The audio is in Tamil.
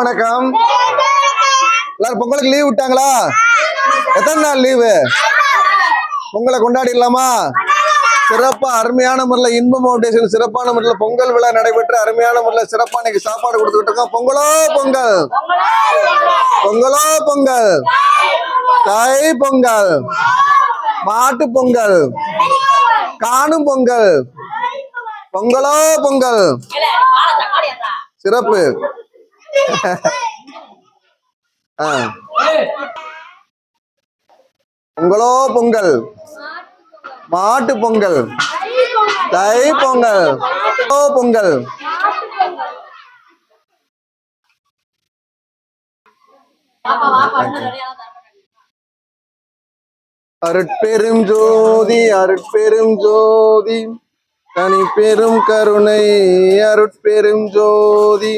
வணக்கம். எல்லாரும் பொங்கலுக்கு லீவ் விட்டாங்களா? எத்தனை நாள் லீவு? பொங்கலை கொண்டாடிடலாமா? சிறப்பா அருமையான முறையில் இன்ப ஃபவுண்டேஷன் சிறப்பான முறையில் பொங்கல் விழா நடைபெற்று அருமையான முறையில் சிறப்பா இன்னைக்கு சாப்பாடு கொடுத்துக்கிட்டு இருக்கோம். பொங்கலோ பொங்கல், பொங்கலோ பொங்கல், தை பொங்கல், மாட்டு பொங்கல், காணும் பொங்கல், பொங்கலோ பொங்கல். சிறப்பு. பொங்கலோ பொங்கல், மாட்டு பொங்கல், தை பொங்கல், பொங்கல். அருட்பெரும் ஜோதி, அருட்பெரும் ஜோதி, தனி பெரும் கருணை, அருட்பெரும் ஜோதி.